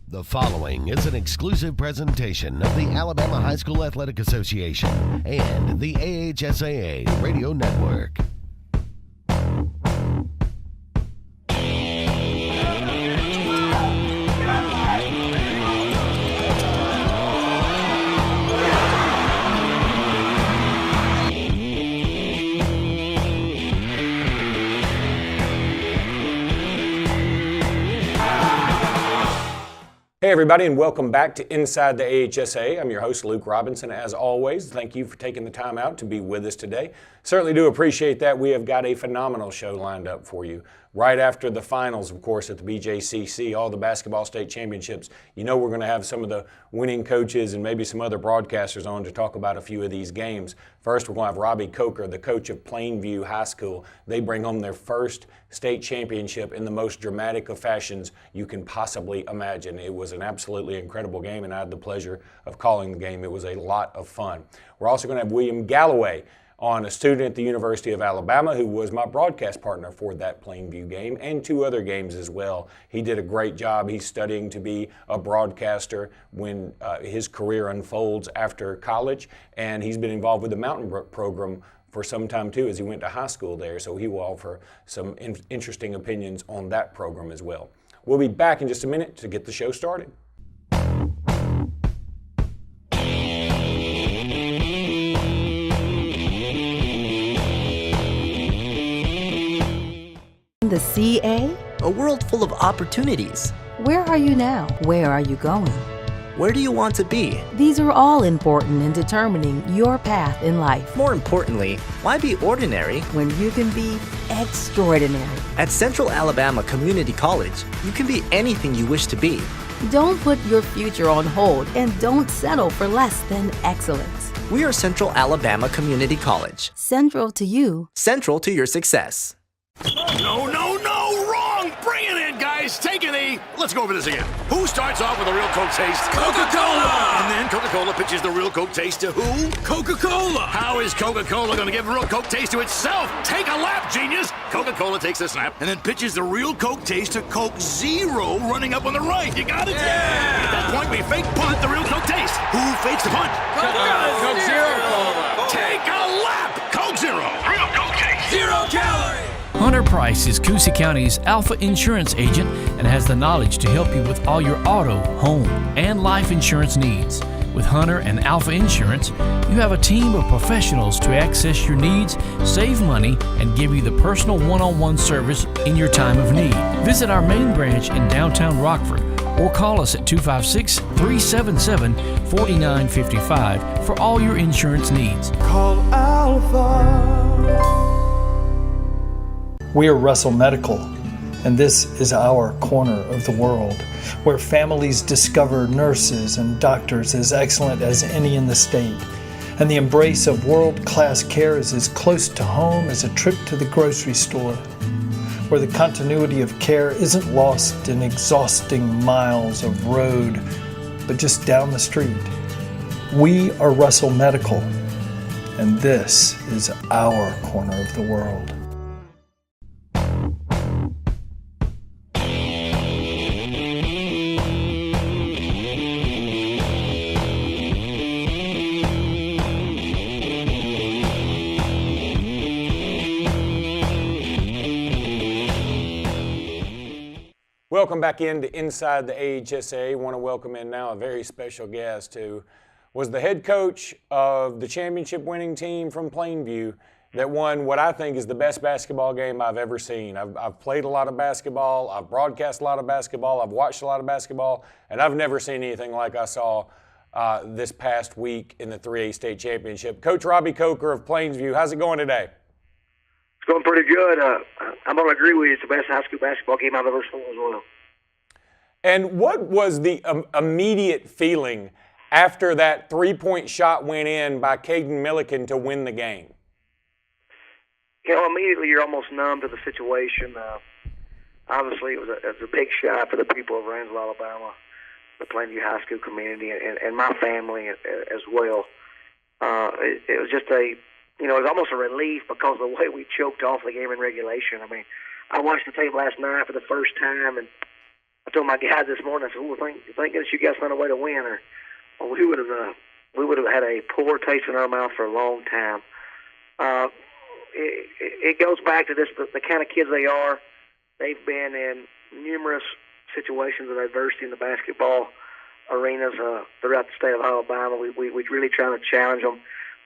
The following is an exclusive presentation of the Alabama High School Athletic Association and the AHSAA Radio Network. Hey everybody, and welcome back to Inside the AHSAA. I'm your host, Luke Robinson. As always, thank you for taking the time out to be with us today. Certainly do appreciate that. We have got a phenomenal show lined up for you. Right after the finals, of course, at the BJCC, all the basketball state championships, you know we're going to have some of the winning coaches and maybe some other broadcasters on to talk about a few of these games. First, we're going to have Robi Coker, the coach of Plainview High School. They bring home their first state championship in the most dramatic of fashions you can possibly imagine. It was an absolutely incredible game, and I had the pleasure of calling the game. It was a lot of fun. We're also going to have William Galloway on, a student at the University of Alabama who was my broadcast partner for that Plainview game and two other games as well. He did a great job. He's studying to be a broadcaster when his career unfolds after college, and he's been involved with the Mountain Brook program for some time too as he went to high school there, so he will offer some interesting opinions on that program as well. We'll be back in just a minute to get the show started. The CA? A world full of opportunities. Where are you now? Where are you going? Where do you want to be? These are all important in determining your path in life. More importantly, why be ordinary when you can be extraordinary? At Central Alabama Community College, you can be anything you wish to be. Don't put your future on hold and don't settle for less than excellence. We are Central Alabama Community College. Central to you. Central to your success. No, wrong! Bring it in, guys! Take it easy! Let's go over this again. Who starts off with a real Coke taste? Coca-Cola! And then Coca-Cola pitches the real Coke taste to who? Coca-Cola! How is Coca-Cola gonna give a real Coke taste to itself? Take a lap, genius! Coca-Cola takes a snap and then pitches the real Coke taste to Coke Zero running up on the right. You got it? Yeah! At that point, we fake punt the real Coke taste. Who fakes the punt? Coke Zero Cola. Take a lap! Coke Zero! Real Coke taste! 0 calorie! Hunter Price is Coosa County's Alpha Insurance agent and has the knowledge to help you with all your auto, home, and life insurance needs. With Hunter and Alpha Insurance, you have a team of professionals to access your needs, save money, and give you the personal one-on-one service in your time of need. Visit our main branch in downtown Rockford or call us at 256-377-4955 for all your insurance needs. Call Alpha. We are Russell Medical, and this is our corner of the world, where families discover nurses and doctors as excellent as any in the state, and the embrace of world-class care is as close to home as a trip to the grocery store, where the continuity of care isn't lost in exhausting miles of road, but just down the street. We are Russell Medical, and this is our corner of the world. Welcome back into Inside the AHSAA. I want to welcome in now a very special guest who was the head coach of the championship winning team from Plainview that won what I think is the best basketball game I've ever seen. I've played a lot of basketball, I've broadcast a lot of basketball, I've watched a lot of basketball, and I've never seen anything like I saw this past week in the 3A state championship. Coach Robi Coker of Plainview, how's it going today? It's going pretty good. I'm going to agree with you. It's the best high school basketball game I've ever seen as well. And what was the immediate feeling after that three-point shot went in by Caden Milliken to win the game? You know, immediately you're almost numb to the situation. Obviously, it was a big shot for the people of Randall, Alabama, the Plainview High School community, and my family as well. It was just it was almost a relief because of the way we choked off the game in regulation. I mean, I watched the tape last night for the first time, and I told my guys this morning, I said, thank goodness you guys found a way to win, or we would have had a poor taste in our mouth for a long time. It goes back to this, the kind of kids they are. They've been in numerous situations of adversity in the basketball arenas throughout the state of Alabama. We really try to challenge them.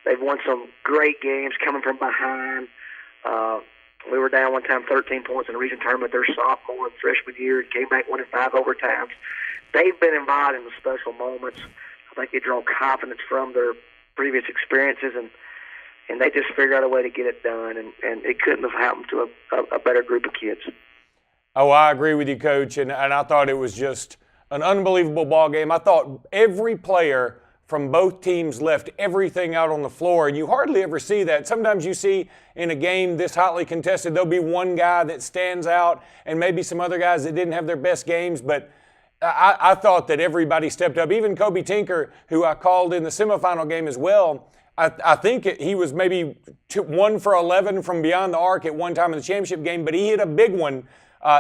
They've won some great games coming from behind. We were down one time 13 points in the region tournament their sophomore and freshman year and came back winning 5 overtimes. They've been involved in the special moments. I think they draw confidence from their previous experiences, and they just figure out a way to get it done, and it couldn't have happened to a better group of kids. Oh, I agree with you, Coach, and I thought it was just an unbelievable ball game. I thought every player from both teams left everything out on the floor, and you hardly ever see that. Sometimes you see in a game this hotly contested, there'll be one guy that stands out and maybe some other guys that didn't have their best games, but I thought that everybody stepped up. Even Kobe Tinker, who I called in the semifinal game as well, I think he was maybe 1 for 11 from beyond the arc at one time in the championship game, but he hit a big one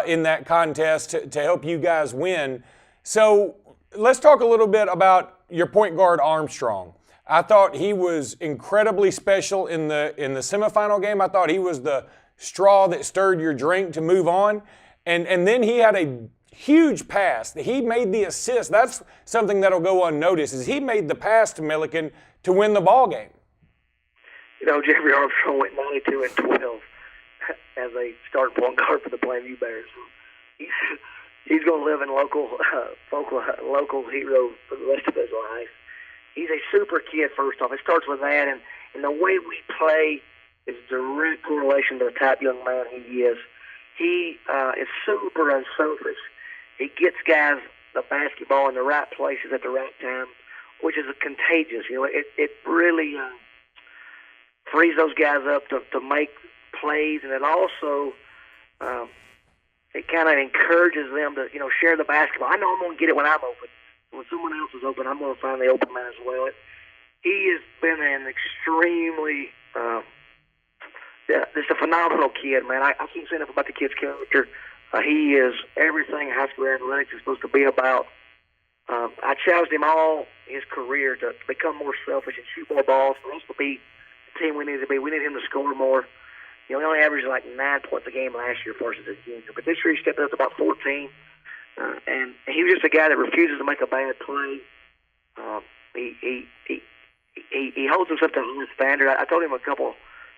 in that contest to help you guys win. So let's talk a little bit about your point guard Armstrong. I thought he was incredibly special in the semifinal game. I thought he was the straw that stirred your drink to move on. And then he had a huge pass. He made the assist. That's something that'll go unnoticed, is he made the pass to Milliken to win the ball game. You know, Jeffrey Armstrong went 92-12 as a starting point guard for the Plainview Bears. He's going to live in local hero for the rest of his life. He's a super kid, first off. It starts with that, and the way we play is direct correlation to the type of young man he is. He is super unselfish. He gets guys the basketball in the right places at the right time, which is contagious. You know, it really frees those guys up to make plays, and it also it kind of encourages them to, share the basketball. I know I'm going to get it when I'm open. When someone else is open, I'm going to find the open man as well. He has been an extremely, just a phenomenal kid, man. I can't say enough about the kid's character. He is everything high school athletics is supposed to be about. I challenged him all his career to become more selfish and shoot more balls. For us to be the team we need to be, we need him to score more. He only averaged like 9 points a game last year versus his junior. But this year he stepped up to about 14. And he was just a guy that refuses to make a bad play. He holds himself to a high standard. I told him a couple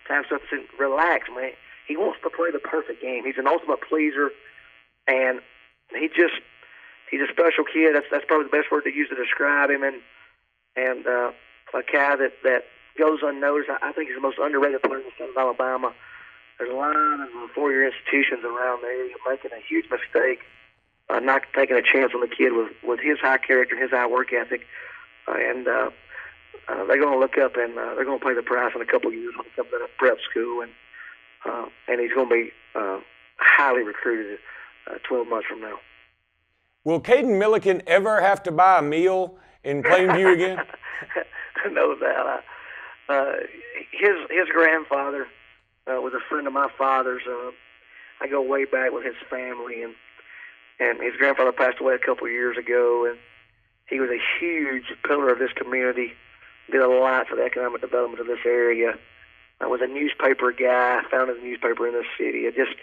times, I said, relax, man. He wants to play the perfect game. He's an ultimate pleaser, and he's a special kid. That's probably the best word to use to describe him. And a guy that goes unnoticed. I think he's the most underrated player in the state of Alabama. There's a lot of four-year institutions around there making a huge mistake, not taking a chance on the kid with his high character, his high work ethic, and they're going to look up and they're going to pay the price in a couple of years when he comes out of prep school, and he's going to be highly recruited 12 months from now. Will Caden Milliken ever have to buy a meal in Plainview again? No doubt. His grandfather was a friend of my father's. I go way back with his family, and his grandfather passed away a couple of years ago, and he was a huge pillar of this community, did a lot for the economic development of this area. Was a newspaper guy, founded a newspaper in this city. It just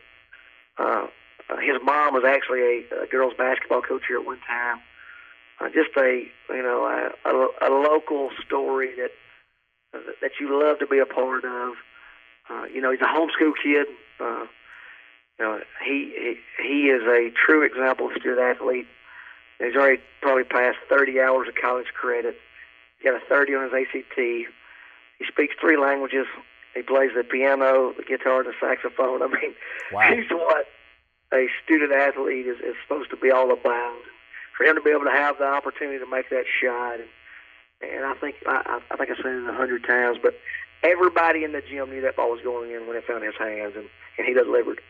his mom was actually a girls basketball coach here at one time. Just a local story that you love to be a part of. He's a homeschool kid. He is a true example of a student athlete. He's already probably passed 30 hours of college credit. He got a 30 on his ACT. He speaks 3 languages. He plays the piano, the guitar, and the saxophone. I mean, wow. He's what a student athlete is supposed to be all about. For him to be able to have the opportunity to make that shot, and I think I said it 100 times, but everybody in the gym knew that ball was going in when it found his hands, and he delivered.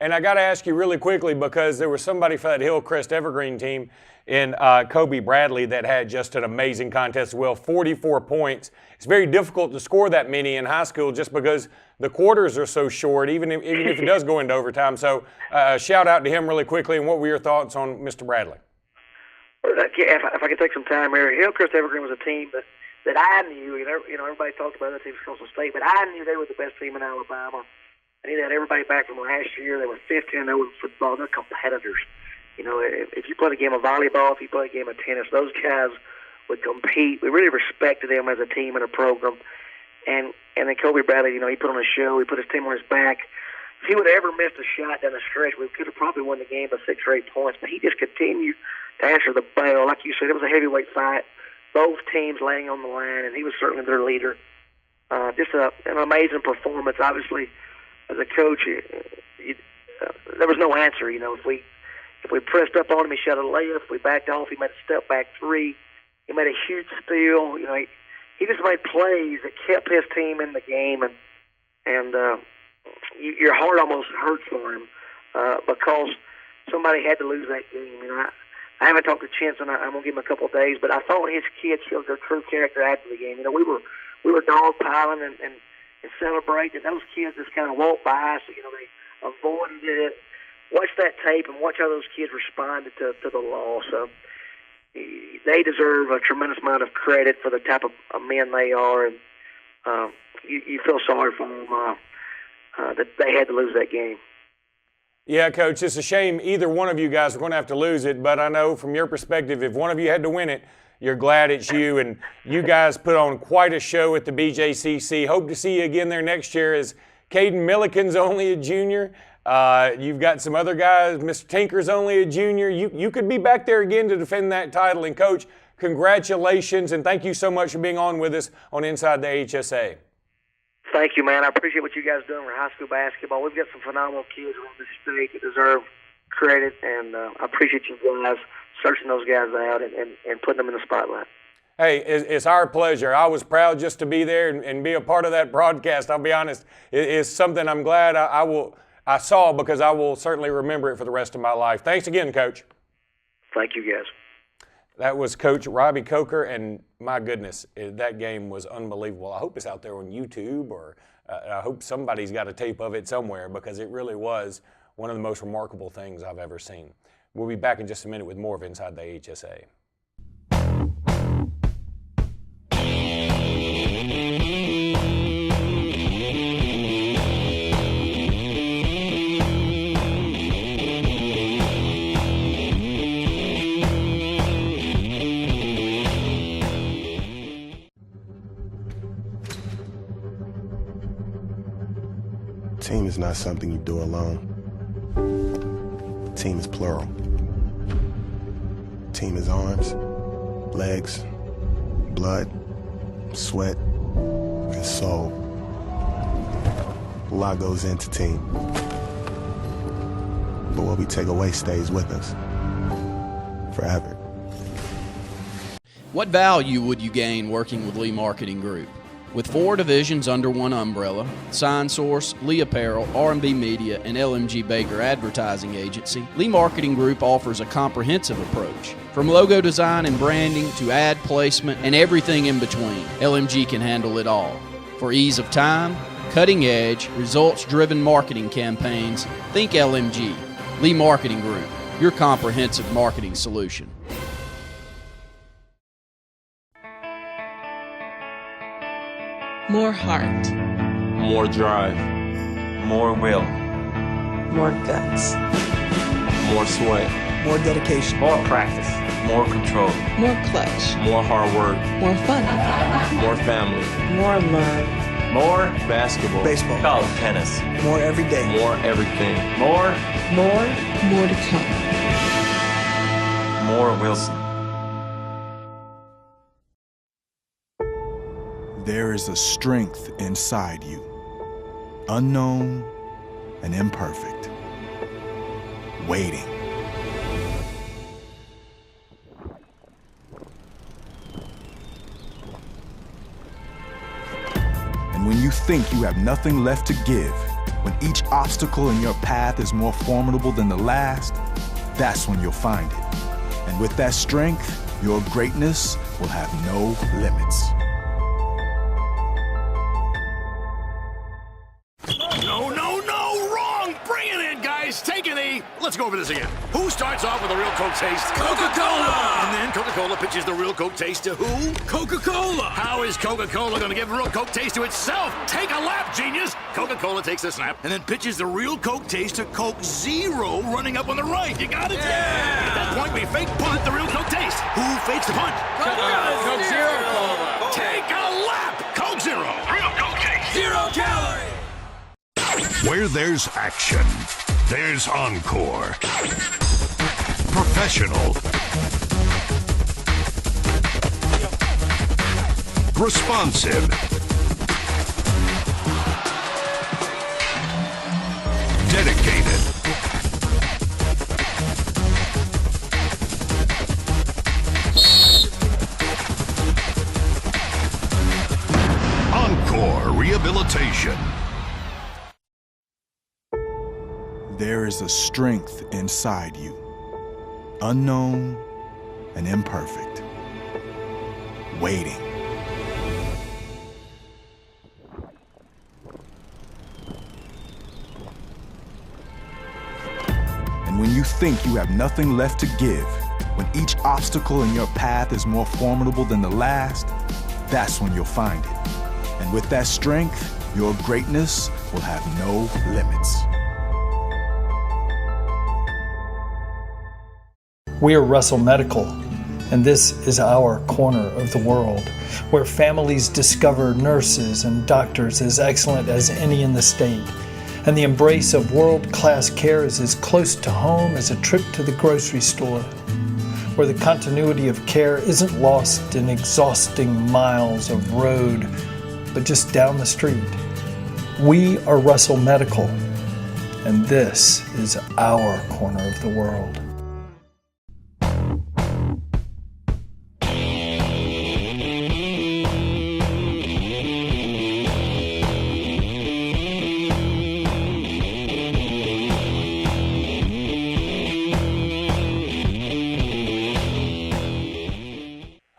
And I got to ask you really quickly, because there was somebody for that Hillcrest Evergreen team in Kobe Bradley that had just an amazing contest as well, 44 points. It's very difficult to score that many in high school just because the quarters are so short, even if it does go into overtime. So shout out to him really quickly. And what were your thoughts on Mr. Bradley? If I could take some time here, Hillcrest Evergreen was a team that I knew. Everybody talked about other teams from Coastal State, but I knew they were the best team in Alabama. I knew that everybody back from last year. They were 15-0 in football. They're competitors. If you played a game of volleyball, if you played a game of tennis, those guys would compete. We really respected them as a team and a program. And then Kobe Bradley, he put on a show. He put his team on his back. If he would have ever missed a shot down the stretch, we could have probably won the game by 6 or 8 points. But he just continued to answer the bell. Like you said, it was a heavyweight fight. Both teams laying on the line, and he was certainly their leader. Just an amazing performance. Obviously, as a coach, there was no answer. If we pressed up on him, he shot a layup. If we backed off, he made a step back 3. He made a huge steal. He just made plays that kept his team in the game, and your heart almost hurts for him because somebody had to lose that game. I haven't talked to Chinson. I'm gonna give him a couple of days, but I thought his kids showed their true character after the game. We were dogpiling and celebrating. Those kids just kind of walked by, so they avoided it. Watch that tape and watch how those kids responded to the loss. So they deserve a tremendous amount of credit for the type of men they are, and you feel sorry for them that they had to lose that game. Yeah, Coach, it's a shame either one of you guys are going to have to lose it, but I know from your perspective, if one of you had to win it, you're glad it's you, and you guys put on quite a show at the BJCC. Hope to see you again there next year, as Caden Milliken's only a junior. You've got some other guys. Mr. Tinker's only a junior. You could be back there again to defend that title. And, Coach, congratulations, and thank you so much for being on with us on Inside the AHSAA. Thank you, man. I appreciate what you guys are doing for high school basketball. We've got some phenomenal kids around this state that deserve credit, and I appreciate you guys searching those guys out and putting them in the spotlight. Hey, it's our pleasure. I was proud just to be there and be a part of that broadcast. I'll be honest, it's something I'm glad I saw, because I will certainly remember it for the rest of my life. Thanks again, Coach. Thank you, guys. That was Coach Robi Coker, and my goodness, that game was unbelievable. I hope it's out there on YouTube, or I hope somebody's got a tape of it somewhere, because it really was one of the most remarkable things I've ever seen. We'll be back in just a minute with more of Inside the AHSAA. Team is not something you do alone. Team is plural. Team is arms, legs, blood, sweat, and soul. A lot goes into team. But what we take away stays with us forever. What value would you gain working with Lee Marketing Group? With 4 divisions under one umbrella, Sign Source, Lee Apparel, R&B Media, and LMG Baker Advertising Agency, Lee Marketing Group offers a comprehensive approach. From logo design and branding to ad placement and everything in between, LMG can handle it all. For ease of time, cutting edge, results-driven marketing campaigns, think LMG. Lee Marketing Group, your comprehensive marketing solution. More heart. More drive. More will. More guts. More sweat. More dedication. More practice. More control. More clutch. More hard work. More fun. More family. More love. More basketball. Baseball. College tennis. More every day. More everything. More to come. More Wilson. There is a strength inside you, unknown and imperfect, waiting. And when you think you have nothing left to give, When each obstacle in your path is more formidable than the last, that's when you'll find it. And with that strength, your greatness will have no limits. No, no, no, wrong! Bring it in, guys! Take a knee! Let's go over this again. Who starts off with a real Coke taste? Coca-Cola! And then Coca-Cola pitches the real Coke taste to who? Coca-Cola! How is Coca-Cola going to give real Coke taste to itself? Take a lap, genius! Coca-Cola takes a snap and then pitches the real Coke taste to Coke Zero running up on the right. You got it? Yeah! At that point, we fake punt the real Coke taste. Who fakes the punt? Coke Zero Cola! Take a lap! Coke Zero! Real Coke taste! 0 calorie! Where there's action, there's Encore. Professional. Responsive. Dedicated. Encore Rehabilitation. There is a strength inside you, unknown and imperfect, waiting. And when you think you have nothing left to give, when each obstacle in your path is more formidable than the last, that's when you'll find it. And with that strength, your greatness will have no limits. We are Russell Medical, and this is our corner of the world, where families discover nurses and doctors as excellent as any in the state, and the embrace of world-class care is as close to home as a trip to the grocery store, where the continuity of care isn't lost in exhausting miles of road, but just down the street. We are Russell Medical, and this is our corner of the world.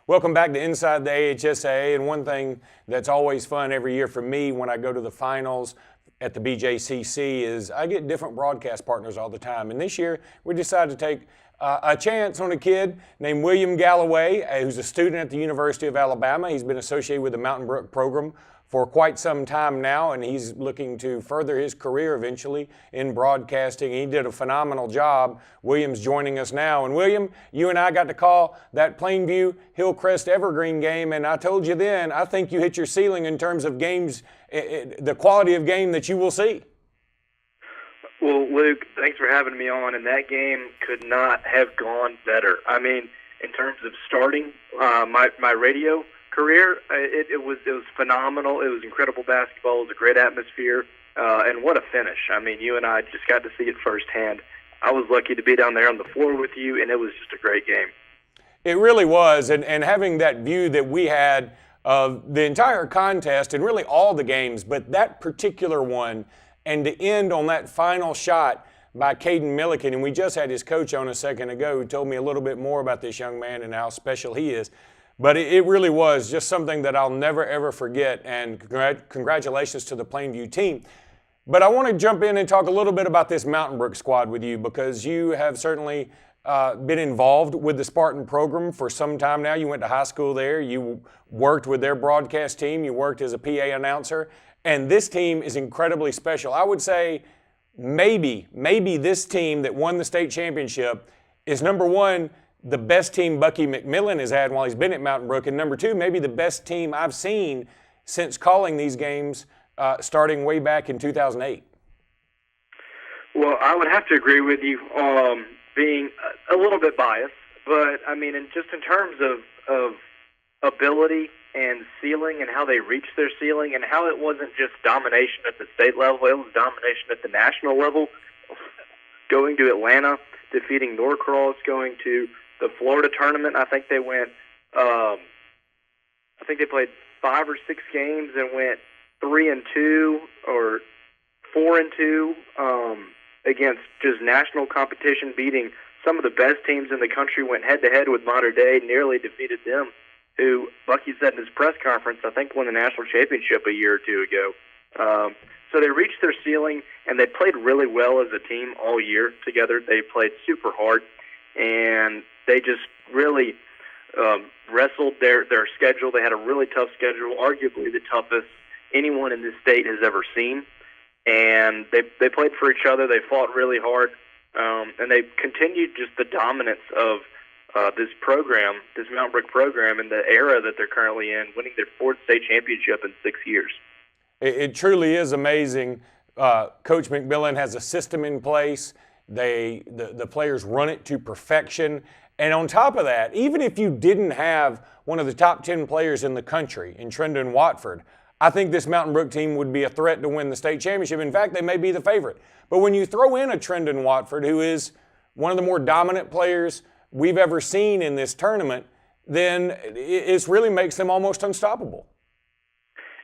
Welcome back to Inside the AHSAA, and one thing that's always fun every year for me when I go to the finals at the BJCC is I get different broadcast partners all the time. And this year we decided to take a chance on a kid named William Galloway, who's a student at the University of Alabama. He's been associated with the Mountain Brook program for quite some time now, and he's looking to further his career eventually in broadcasting. He did a phenomenal job. William's joining us now. And William, you and I got to call that Plainview Hillcrest Evergreen game, and I told you then, I think you hit your ceiling in terms of games, the quality of game that you will see. Well, Luke, thanks for having me on, and that game could not have gone better. I mean, in terms of starting my radio career, it was phenomenal. It was incredible basketball. It was a great atmosphere, and what a finish. I mean, you and I just got to see it firsthand. I was lucky to be down there on the floor with you, and it was just a great game. It really was, and having that view that we had of the entire contest and really all the games, but that particular one, and to end on that final shot by Caden Milliken, and we just had his coach on a second ago who told me a little bit more about this young man and how special he is. But it really was just something that I'll never, ever forget, and congratulations to the Plainview team. But I want to jump in and talk a little bit about this Mountain Brook squad with you, because you have certainly been involved with the Spartan program for some time now. You went to high school there. You worked with their broadcast team. You worked as a PA announcer. And this team is incredibly special. I would say maybe this team that won the state championship is, number one, the best team Bucky McMillan has had while he's been at Mountain Brook, and number two, maybe the best team I've seen since calling these games starting way back in 2008. Well, I would have to agree with you, being a little bit biased, but I mean, in terms of ability and ceiling and how they reached their ceiling and how it wasn't just domination at the state level, it was domination at the national level. Going to Atlanta, defeating Norcross, going to the Florida tournament, I think they went, I think they played 5 or 6 games and went 3-2 or 4-2 against just national competition, beating some of the best teams in the country, went head-to-head with Mater Dei, nearly defeated them, who, Bucky said in his press conference, I think won the national championship a year or two ago. So they reached their ceiling, and they played really well as a team all year together. They played super hard, and they just really wrestled their schedule. They had a really tough schedule, arguably the toughest anyone in this state has ever seen. And they played for each other. They fought really hard, and they continued just the dominance of this program, this Mountain Brook program, in the era that they're currently in, winning their 4th state championship in 6 years. It truly is amazing. Coach McMillan has a system in place. The players run it to perfection. And on top of that, even if you didn't have one of the top 10 players in the country in Trendon Watford, I think this Mountain Brook team would be a threat to win the state championship. In fact, they may be the favorite. But when you throw in a Trendon Watford, who is one of the more dominant players we've ever seen in this tournament, then it really makes them almost unstoppable.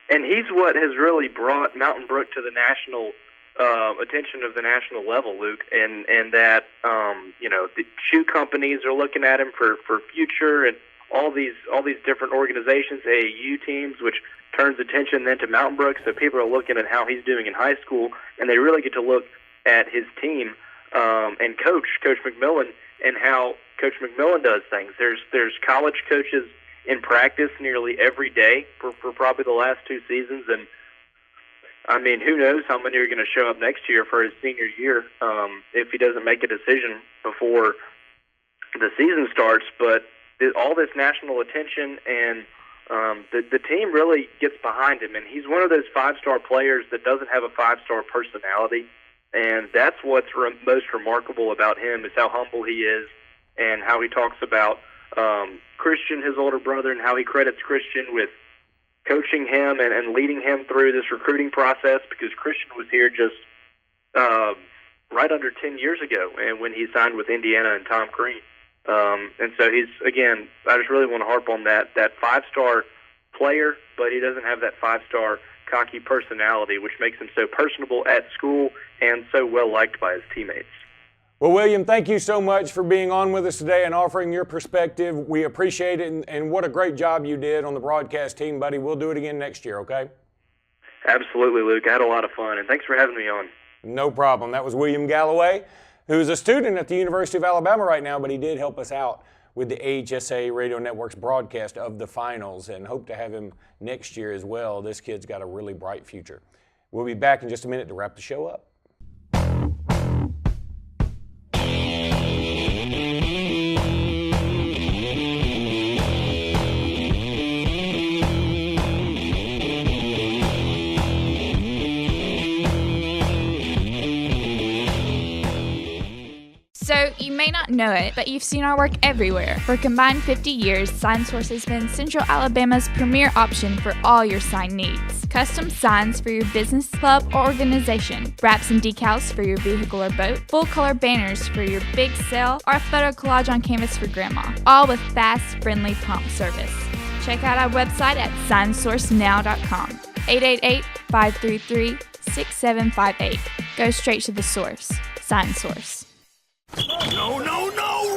And he's what has really brought Mountain Brook to the national attention of the national level, Luke, and that the shoe companies are looking at him for future, and all these different organizations, AAU teams, which turns attention then to Mountain Brook. So people are looking at how he's doing in high school, and they really get to look at his team and Coach McMillan and how Coach McMillan does things. There's college coaches in practice nearly every day for probably the last 2 seasons, and I mean, who knows how many are going to show up next year for his senior year if he doesn't make a decision before the season starts. But all this national attention, and the team really gets behind him, and he's one of those 5-star players that doesn't have a 5-star personality, and that's what's most remarkable about him is how humble he is and how he talks about Christian, his older brother, and how he credits Christian with coaching him and leading him through this recruiting process, because Christian was here just right under 10 years ago, and when he signed with Indiana and Tom Crean. And so he's, again, I just really want to harp on that 5-star player, but he doesn't have that 5-star cocky personality, which makes him so personable at school and so well-liked by his teammates. Well, William, thank you so much for being on with us today and offering your perspective. We appreciate it, and what a great job you did on the broadcast team, buddy. We'll do it again next year, okay? Absolutely, Luke. I had a lot of fun, and thanks for having me on. No problem. That was William Galloway, who's a student at the University of Alabama right now, but he did help us out with the AHSAA Radio Network's broadcast of the finals, and hope to have him next year as well. This kid's got a really bright future. We'll be back in just a minute to wrap the show up. So, you may not know it, but you've seen our work everywhere. For a combined 50 years, SignSource has been Central Alabama's premier option for all your sign needs. Custom signs for your business, club, or organization, wraps and decals for your vehicle or boat, full-color banners for your big sale, or a photo collage on canvas for grandma, all with fast, friendly, prompt service. Check out our website at signsourcenow.com, 888-533-6758. Go straight to the source. SignSource. No,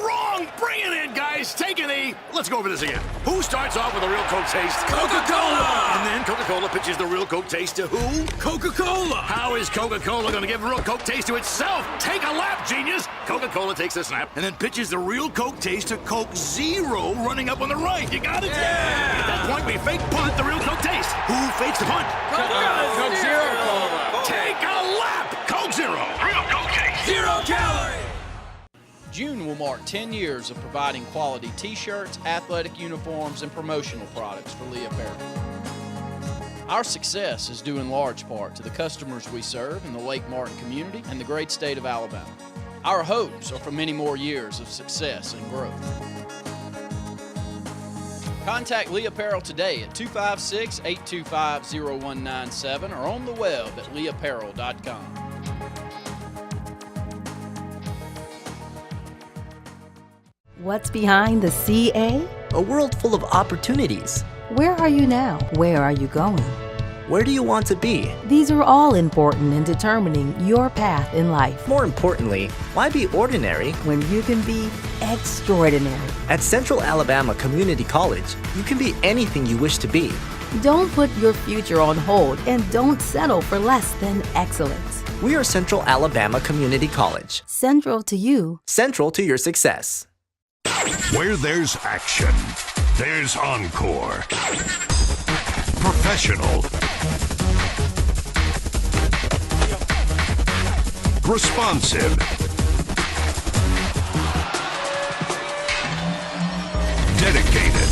wrong! Bring it in, guys! Take a knee! Let's go over this again. Who starts off with a real Coke taste? Coca-Cola! And then Coca-Cola pitches the real Coke taste to who? Coca-Cola! How is Coca-Cola going to give a real Coke taste to itself? Take a lap, genius! Coca-Cola takes a snap and then pitches the real Coke taste to Coke Zero running up on the right. You got it? Yeah! At that point, we fake punt the real Coke taste. Who fakes the punt? Coke Zero Cola! Take a lap! Coke Zero! Real Coke taste! 0 calorie! June will mark 10 years of providing quality t-shirts, athletic uniforms, and promotional products for Lee Apparel. Our success is due in large part to the customers we serve in the Lake Martin community and the great state of Alabama. Our hopes are for many more years of success and growth. Contact Lee Apparel today at 256-825-0197 or on the web at leeapparel.com. What's behind the CA? A world full of opportunities. Where are you now? Where are you going? Where do you want to be? These are all important in determining your path in life. More importantly, why be ordinary when you can be extraordinary? At Central Alabama Community College, you can be anything you wish to be. Don't put your future on hold and don't settle for less than excellence. We are Central Alabama Community College. Central to you. Central to your success. Where there's action, there's Encore. Professional. Responsive. Dedicated.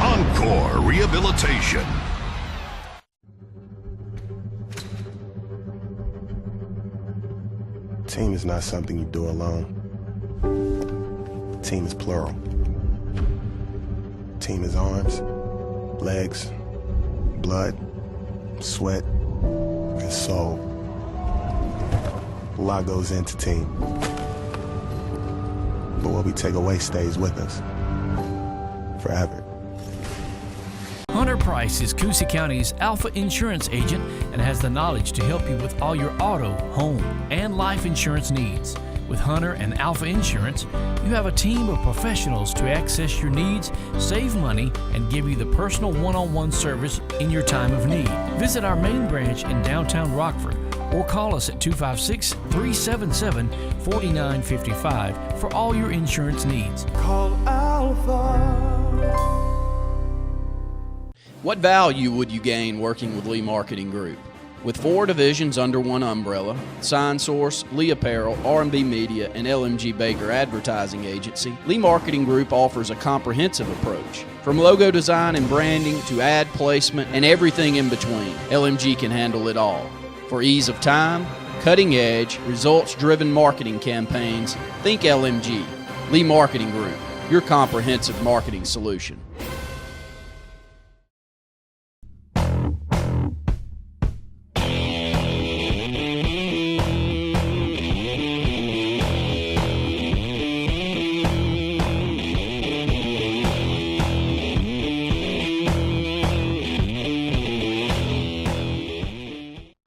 Encore Rehabilitation. Team is not something you do alone. Team is plural. Team is arms, legs, blood, sweat, and soul. A lot goes into team. But what we take away stays with us forever. Hunter Price is Coosa County's Alpha Insurance agent and has the knowledge to help you with all your auto, home, and life insurance needs. With Hunter and Alpha Insurance, you have a team of professionals to access your needs, save money, and give you the personal one-on-one service in your time of need. Visit our main branch in downtown Rockford or call us at 256-377-4955 for all your insurance needs. Call Alpha. What value would you gain working with Lee Marketing Group? With 4 divisions under one umbrella, Sign Source, Lee Apparel, R&B Media, and LMG Baker Advertising Agency, Lee Marketing Group offers a comprehensive approach. From logo design and branding to ad placement and everything in between, LMG can handle it all. For ease of time, cutting edge, results-driven marketing campaigns, think LMG. Lee Marketing Group, your comprehensive marketing solution.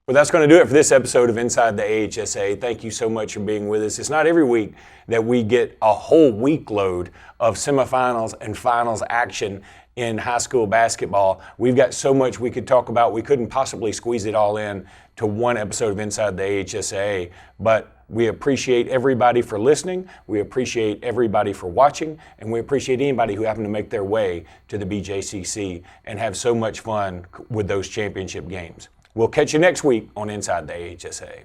Well, that's going to do it for this episode of Inside the AHSAA. Thank you so much for being with us. It's not every week that we get a whole week load of semifinals and finals action in high school basketball. We've got so much we could talk about. We couldn't possibly squeeze it all in to one episode of Inside the AHSAA, but we appreciate everybody for listening. We appreciate everybody for watching, and we appreciate anybody who happened to make their way to the BJCC and have so much fun with those championship games. We'll catch you next week on Inside the AHSAA.